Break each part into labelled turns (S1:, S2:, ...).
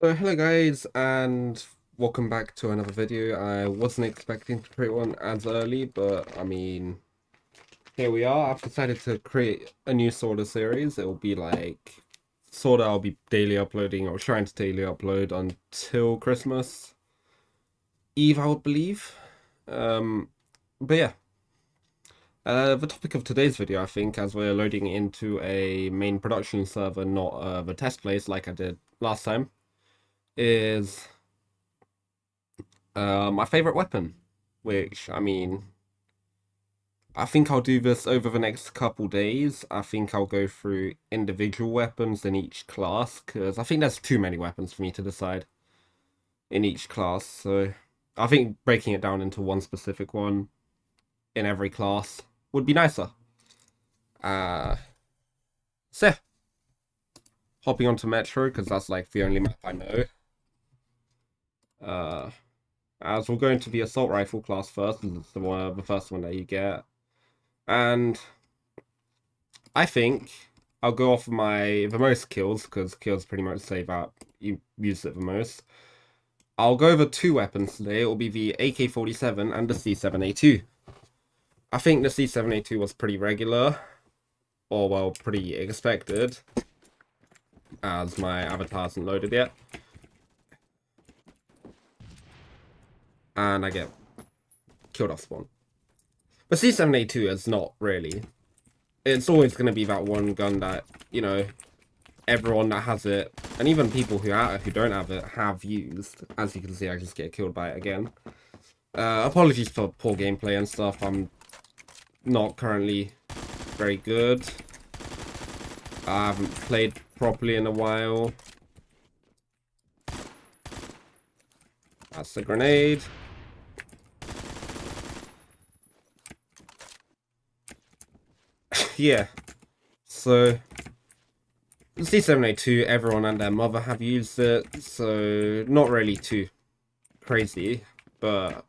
S1: So hello guys, and welcome back to another video. I wasn't expecting to create one as early, but I mean, here we are. I've decided to create a new sort of series. It'll be like, sort of I'll be daily uploading, or trying to daily upload until Christmas Eve, I would believe. But yeah, the topic of today's video, I think, as we're loading into a main production server, not the test place like I did last time, is my favorite weapon, which I mean, I think I'll do this over the next couple days. I think I'll go through individual weapons in each class because I think there's too many weapons for me to decide in each class. So I think breaking it down into one specific one in every class would be nicer. Uh, so yeah, hopping onto Metro because that's like the only map I know. Uh, as we'll go into the assault rifle class first, because it's the first one that you get. And I think I'll go off the most kills, because kills pretty much say that you use it the most. I'll go over two weapons today. It will be the AK-47 and the C7A2. I think the C7A2 was pretty regular, or well, pretty expected, as my avatar hasn't loaded yet. And I get killed off spawn. But C7A2 is not really. It's always going to be that one gun that, you know, everyone that has it, and even people who don't have it, have used. As you can see, I just get killed by it again. Apologies for poor gameplay and stuff. I'm not currently very good. I haven't played properly in a while. That's the grenade. Yeah. So C7A2, everyone and their mother have used it, so not really too crazy, but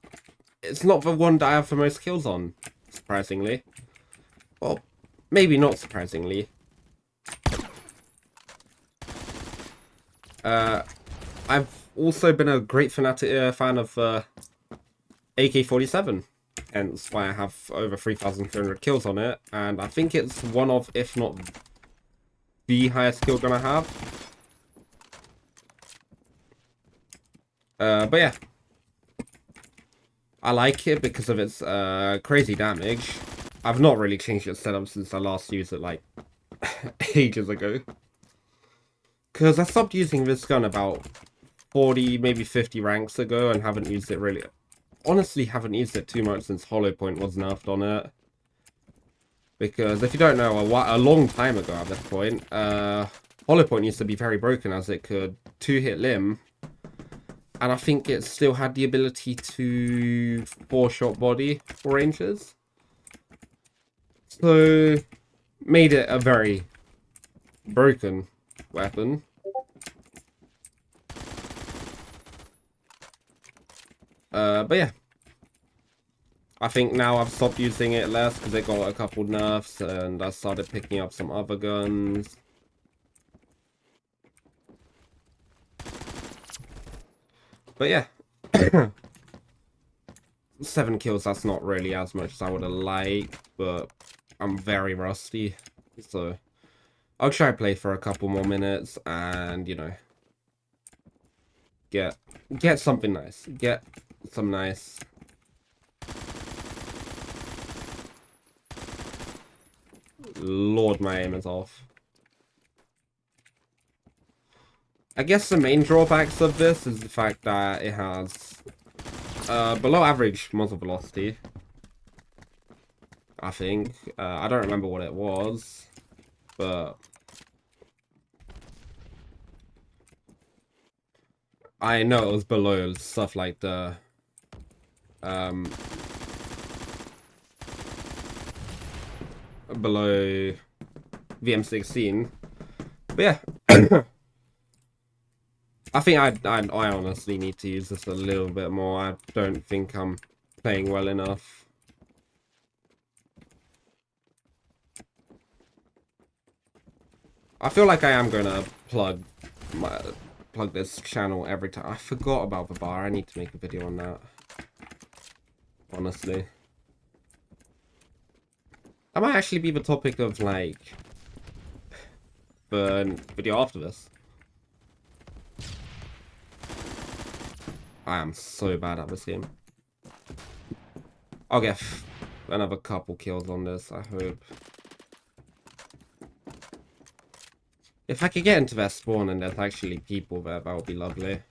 S1: it's not the one that I have the most kills on, surprisingly. Well, maybe not surprisingly. I've also been a great fan of AK-47, hence why I have over 3,300 kills on it, and I think it's one of, if not the highest kill gun I have. But yeah, I like it because of its crazy damage. I've not really changed its setup since I last used it, like, ages ago. Because I stopped using this gun about 40, maybe 50 ranks ago, and haven't used it really. Honestly, haven't used it too much since Hollow Point was nerfed on it. Because if you don't know, a long time ago at this point, Hollow Point used to be very broken as it could two-hit limb. And I think it still had the ability to four-shot body for rangers. So, made it a very broken weapon. But yeah. I think now I've stopped using it less because it got a couple nerfs and I started picking up some other guns. But yeah. 7 kills, that's not really as much as I would have liked, but I'm very rusty. So I'll try to play for a couple more minutes and, you know, get something nice. Get some nice... Lord, my aim is off. I guess the main drawbacks of this is the fact that it has below average muzzle velocity. I think. I don't remember what it was, but I know it was below stuff like the below VM16. But yeah. I think I honestly need to use this a little bit more. I don't think I'm playing well enough. I feel like I am gonna plug this channel every time. I forgot about the bar. I need to make a video on that. Honestly. That might actually be the topic of, like, the video after this. I am so bad at this game. I'll get another couple kills on this, I hope. If I could get into their spawn and there's actually people there, that would be lovely.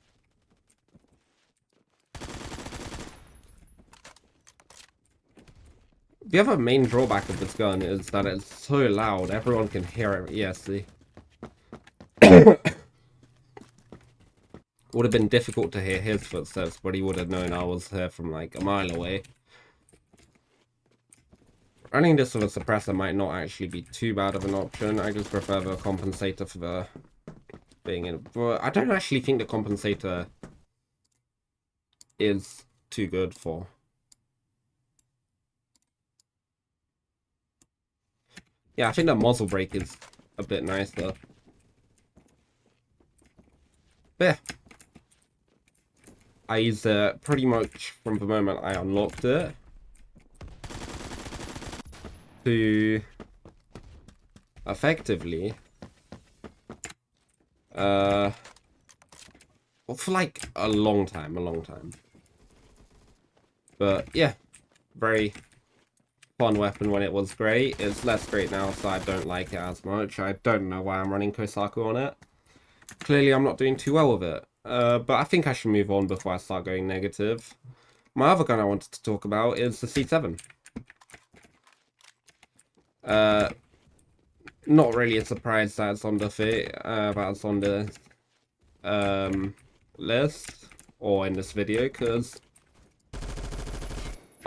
S1: The other main drawback of this gun is that it's so loud, everyone can hear it. ESC. Would have been difficult to hear his footsteps, but he would have known I was here from like a mile away. Running this with a suppressor might not actually be too bad of an option. I just prefer the compensator for the being in. But I don't actually think the compensator is too good for. Yeah, I think the muzzle brake is a bit nicer. But yeah. I used it pretty much from the moment I unlocked it to effectively well, for like a long time. But yeah, very fun weapon when it was great. It's less great now, so I don't like it as much. I don't know why I'm running Kosaku on it. Clearly I'm not doing too well with it. But I think I should move on before I start going negative. My other gun I wanted to talk about is the C7. Not really a surprise that it's on the that's on the list or in this video, because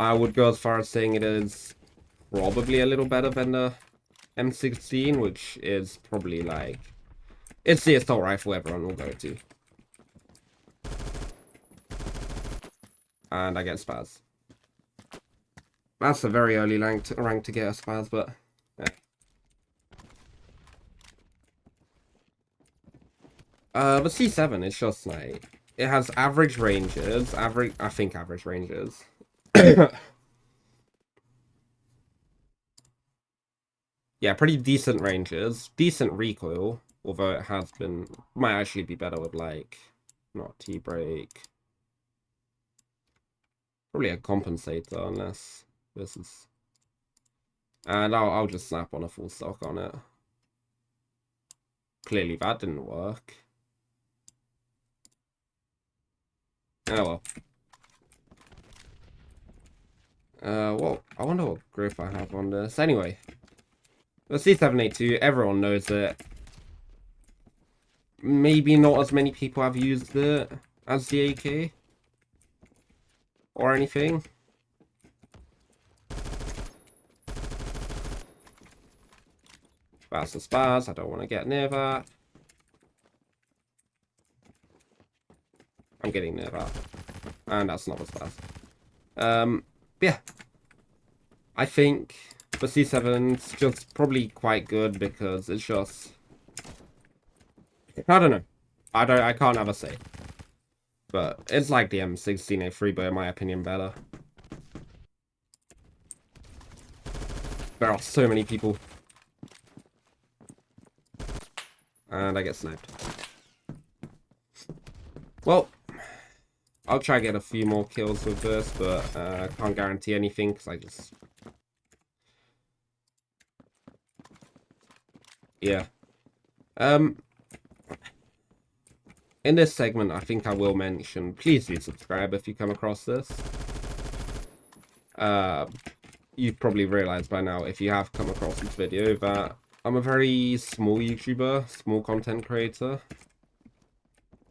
S1: I would go as far as saying it is probably a little better than the M16, which is probably like, it's the assault rifle everyone will go to. And I get spaz. That's a very early rank to get a spaz, but yeah. The C7 is just like, it has average ranges, I think average ranges. Yeah, pretty decent ranges, decent recoil, although it has been, might actually be better with like, not T-brake. Probably a compensator, unless this is, and I'll just snap on a full stock on it. Clearly that didn't work. Oh well. Well, I wonder what grip I have on this. Anyway, the C782, everyone knows it. Maybe not as many people have used it as the AK or anything. That's the spaz. I don't want to get near that. I'm getting near that. And that's not a spaz. Yeah. I think the C7's just probably quite good because it's just, I don't know. I can't have a say. But it's like the M16A3, but in my opinion better. There are so many people. And I get sniped. Well, I'll try to get a few more kills with this, but I can't guarantee anything because I just... Yeah. In this segment, I think I will mention, please do subscribe if you come across this. You've probably realized by now, if you have come across this video, that I'm a very small YouTuber, small content creator.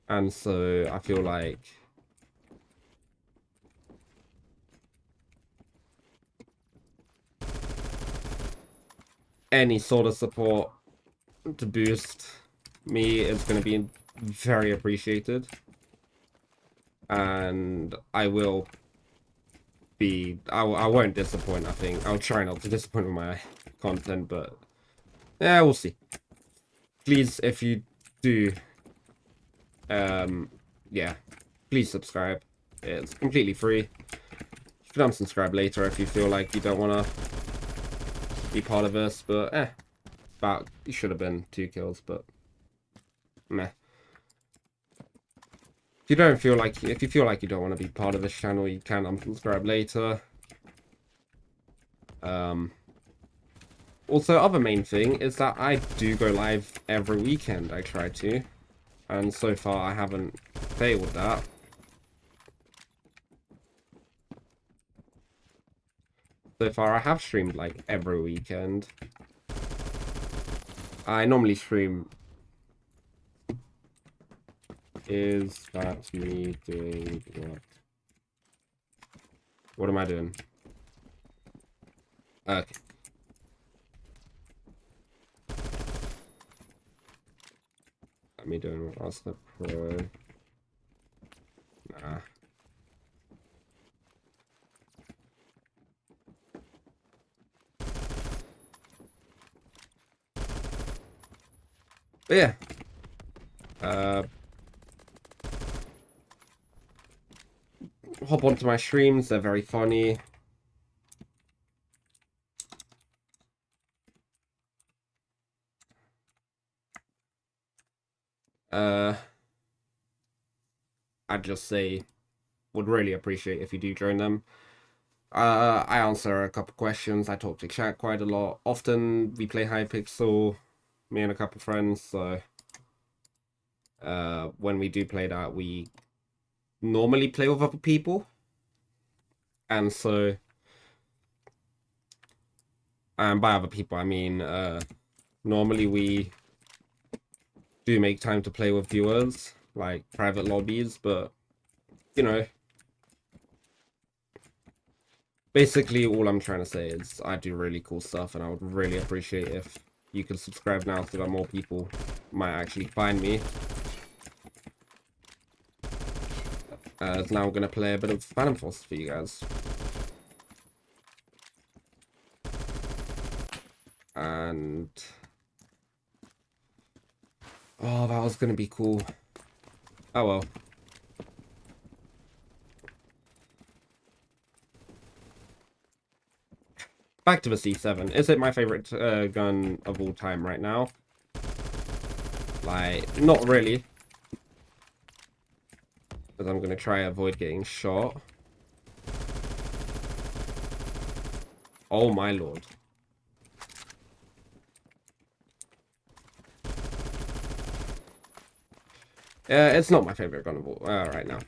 S1: And so I feel like any sort of support to boost me is going to be very appreciated. And I will be, I won't disappoint, I think. I'll try not to disappoint with my content, but yeah, we'll see. Please, if you do Yeah, please subscribe. It's completely free. You can unsubscribe later if you feel like you don't want to be part of this, but about, it should have been 2 kills, but meh. If you feel like you don't want to be part of this channel, you can unsubscribe later. Also, other main thing is that I do go live every weekend. I try to, and so far I haven't failed that. So far I have streamed like every weekend. I normally stream. Is that me doing what? What am I doing? Okay. Me doing what else? The pro. Nah. But yeah. Hop onto my streams. They're very funny. I'd just say, would really appreciate if you do join them. I answer a couple questions. I talk to chat quite a lot. Often we play Hypixel, me and a couple friends. So when we do play that, we normally play with other people, and so by other people I mean normally we do make time to play with viewers, like private lobbies, but you know, basically all I'm trying to say is I do really cool stuff, and I would really appreciate if you could subscribe now so that more people might actually find me. So now I'm gonna play a bit of Phantom Force for you guys. And oh, that was gonna be cool. Oh well. Back to the C7. Is it my favorite gun of all time right now? Like, not really. Because I'm going to try avoid getting shot. Oh my lord. It's not my favorite gun of all right now.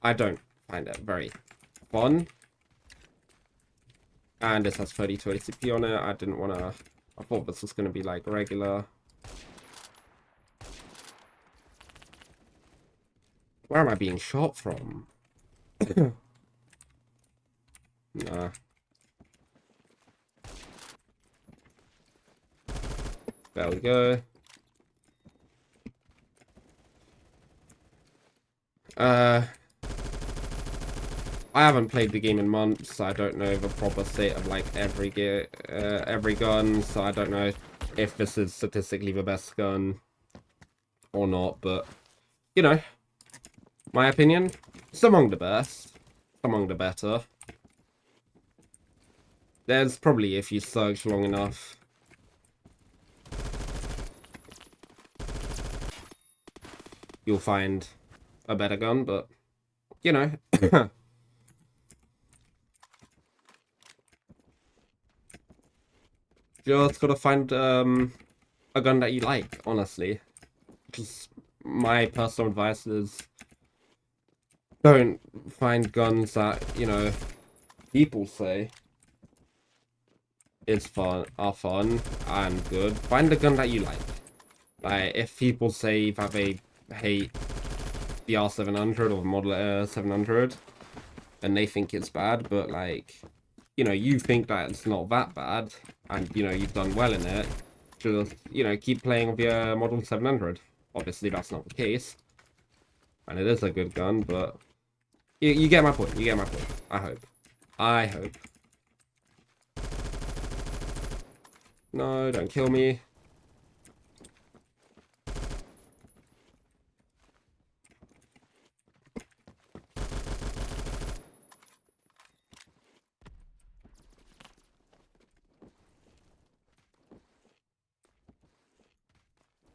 S1: I don't find it very fun. And this has 32 ACP on it. I didn't want to... I thought this was going to be like regular. Where am I being shot from? Nah. There we go. I haven't played the game in months, so I don't know the proper state of like every gear, every gun, so I don't know if this is statistically the best gun or not, but you know, my opinion, it's among the best, it's among the better. There's probably, if you search long enough, you'll find a better gun, but you know. Just gotta find a gun that you like, honestly. Just my personal advice is don't find guns that, you know, people say are fun and good. Find a gun that you like. Like, if people say that they hate the R700 or the Model 700, and they think it's bad, but like, you know, you think that it's not that bad, and you know, you've done well in it, just, you know, keep playing with your Model 700. Obviously, that's not the case, and it is a good gun, but you get my point. You get my point. I hope. I hope. No, don't kill me.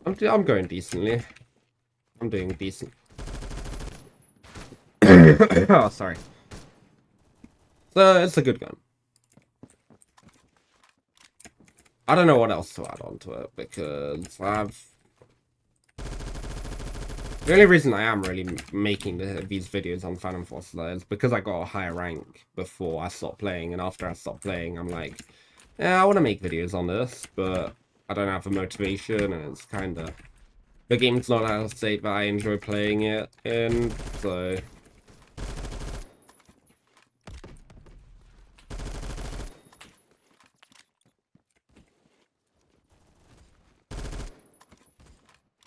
S1: I'm going decently. I'm doing decent. Oh, sorry. So it's a good gun. I don't know what else to add on to it because the only reason I am really making these videos on Phantom Force is because I got a higher rank before I stopped playing, and after I stopped playing, I'm like, yeah, I want to make videos on this, but I don't have the motivation, and it's kind of... The game's not at a state that I enjoy playing it in, so...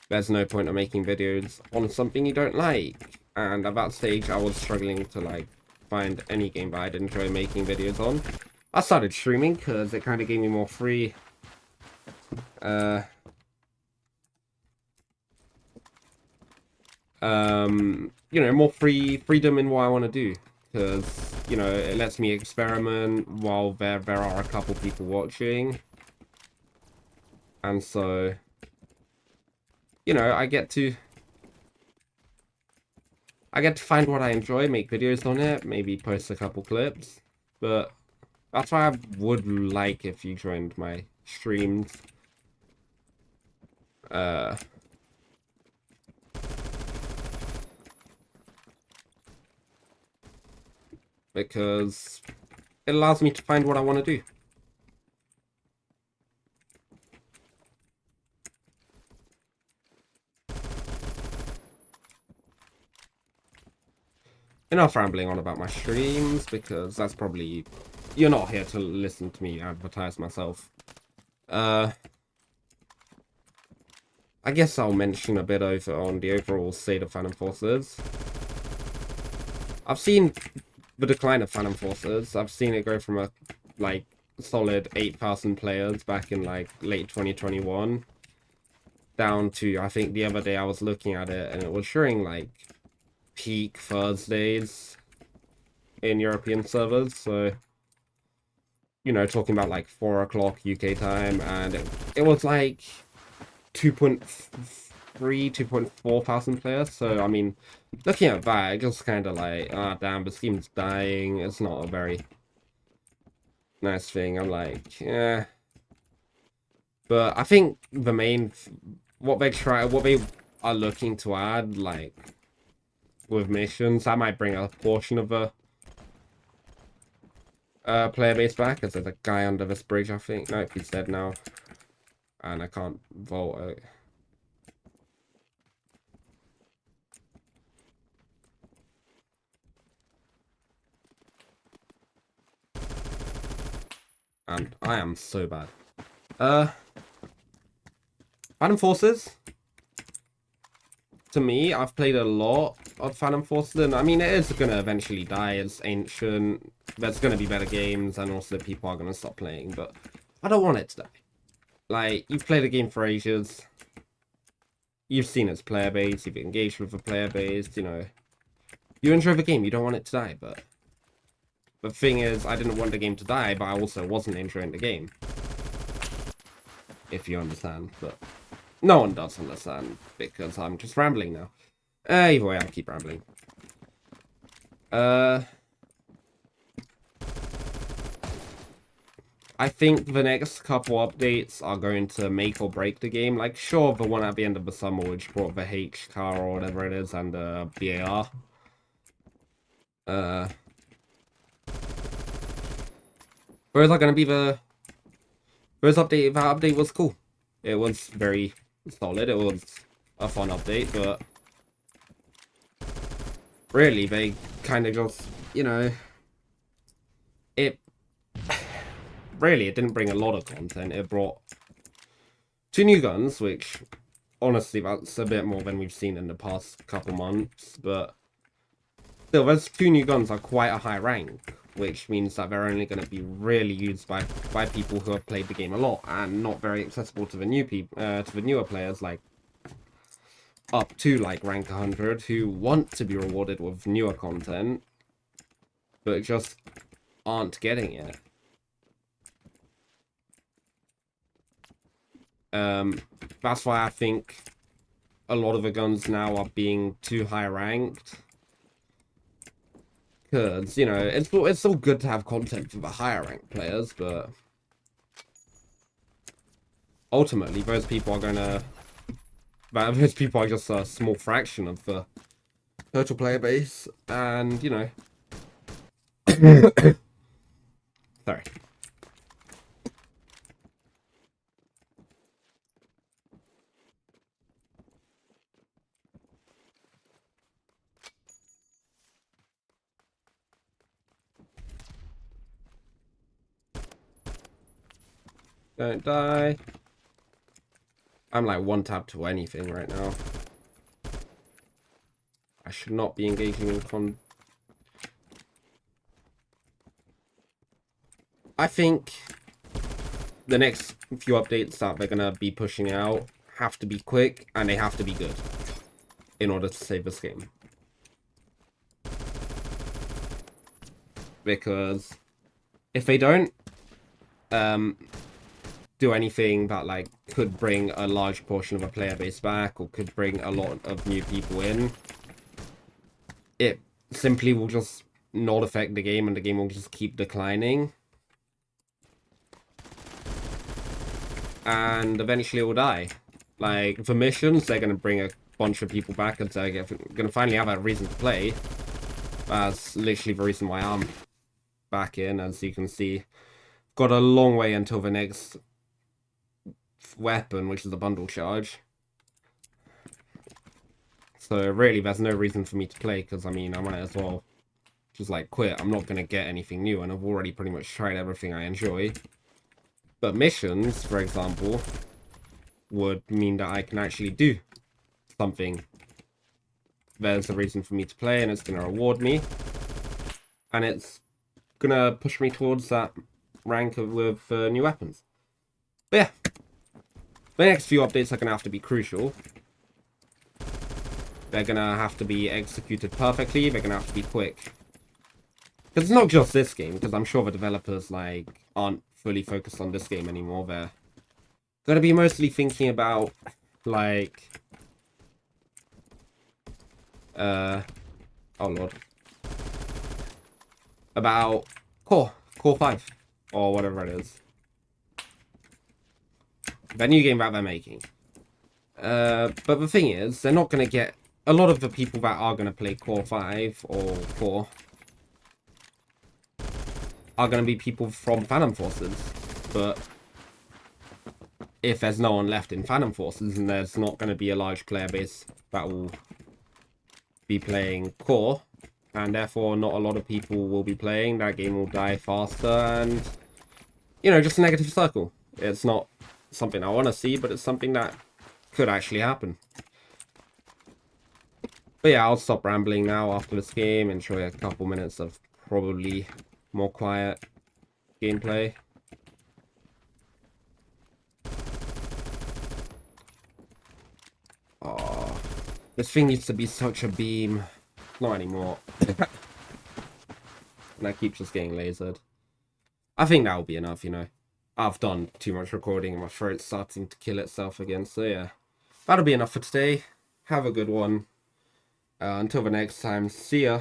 S1: There's no point in making videos on something you don't like. And at that stage, I was struggling to, like, find any game that I'd enjoy making videos on. I started streaming because it kind of gave me more free... you know, more freedom in what I want to do. Because, you know, it lets me experiment while there are a couple people watching. And so... You know, I get to find what I enjoy, make videos on it, maybe post a couple clips. But that's why I would like if you joined my streams. Because it allows me to find what I want to do. Enough rambling on about my streams, because that's probably... You're not here to listen to me advertise myself. I guess I'll mention a bit over on the overall state of Phantom Forces. I've seen the decline of Phantom Forces. I've seen it go from a, like, solid 8,000 players back in, like, late 2021 down to, I think the other day I was looking at it, and it was showing, like, peak Thursdays in European servers, so, you know, talking about, like, 4 o'clock UK time, and it was, like, 2.4 thousand players, so, I mean, looking at that, it just kind of like, ah, damn, this game's dying, it's not a very nice thing. I'm like, yeah. But I think the main, what they are looking to add, like, with missions, that might bring a portion of the player base back, as there's a guy under this bridge, I think. No, he's dead now. And I can't vault it. And I am so bad. Phantom Forces. To me, I've played a lot of Phantom Forces, and I mean, it is going to eventually die. It's ancient. There's going to be better games, and also people are going to stop playing, but I don't want it to die. Like, you've played the game for ages. You've seen its player base. You've engaged with the player base, you know. You enjoy the game. You don't want it to die, but... The thing is, I didn't want the game to die, but I also wasn't enjoying the game. If you understand, but... No one does understand, because I'm just rambling now. Either way, I'll keep rambling. I think the next couple updates are going to make or break the game. Like, sure, the one at the end of the summer, which brought the H car or whatever it is, and BAR. Those are going to be the... First update, that update was cool. It was very solid. It was a fun update, but really, they kind of just, you know, it didn't bring a lot of content. It brought 2 new guns, which honestly, that's a bit more than we've seen in the past couple months, but still, those 2 new guns are quite a high rank, which means that they're only going to be really used by people who have played the game a lot, and not very accessible to the new to the newer players, like up to like rank 100, who want to be rewarded with newer content, but just aren't getting it. That's why I think a lot of the guns now are being too high ranked. Because, you know, it's still good to have content for the higher ranked players, but ultimately those people are gonna... Those people are just a small fraction of the total player base, and, you know... Sorry. Don't die. I'm like one tap to anything right now. I should not be engaging in I think the next few updates that they're gonna be pushing out have to be quick, and they have to be good in order to save this game. Because if they don't do anything that like could bring a large portion of a player base back, or could bring a lot of new people in, it simply will just not affect the game, and the game will just keep declining. And eventually it will die. Like, for missions, they're going to bring a bunch of people back, and they're going to finally have a reason to play. That's literally the reason why I'm back in, as you can see. Got a long way until the next weapon, which is a bundle charge. So really, there's no reason for me to play, because, I mean, I might as well just, like, quit. I'm not going to get anything new, and I've already pretty much tried everything I enjoy. But missions, for example, would mean that I can actually do something. There's a reason for me to play, and it's going to reward me. And it's going to push me towards that rank with new weapons. But yeah, the next few updates are going to have to be crucial. They're going to have to be executed perfectly. They're going to have to be quick. Because it's not just this game, because I'm sure the developers like aren't fully focused on this game anymore. They're going to be mostly thinking about like oh lord, about Core 5 or whatever it is, the new game that they're making. But the thing is, they're not going to get a lot of the people that are going to play Core 5 or Core are going to be people from Phantom Forces. But if there's no one left in Phantom Forces, and there's not going to be a large player base that will be playing Core, and therefore not a lot of people will be playing, that game will die faster, and, you know, just a negative circle. It's not something I want to see, but it's something that could actually happen. But yeah, I'll stop rambling now after this game, enjoy a couple minutes of probably more quiet gameplay. Oh, this thing used to be such a beam. Not anymore. And I keep just getting lasered. I think that'll be enough, you know. I've done too much recording and my throat's starting to kill itself again, so yeah. That'll be enough for today. Have a good one. Until the next time, see ya.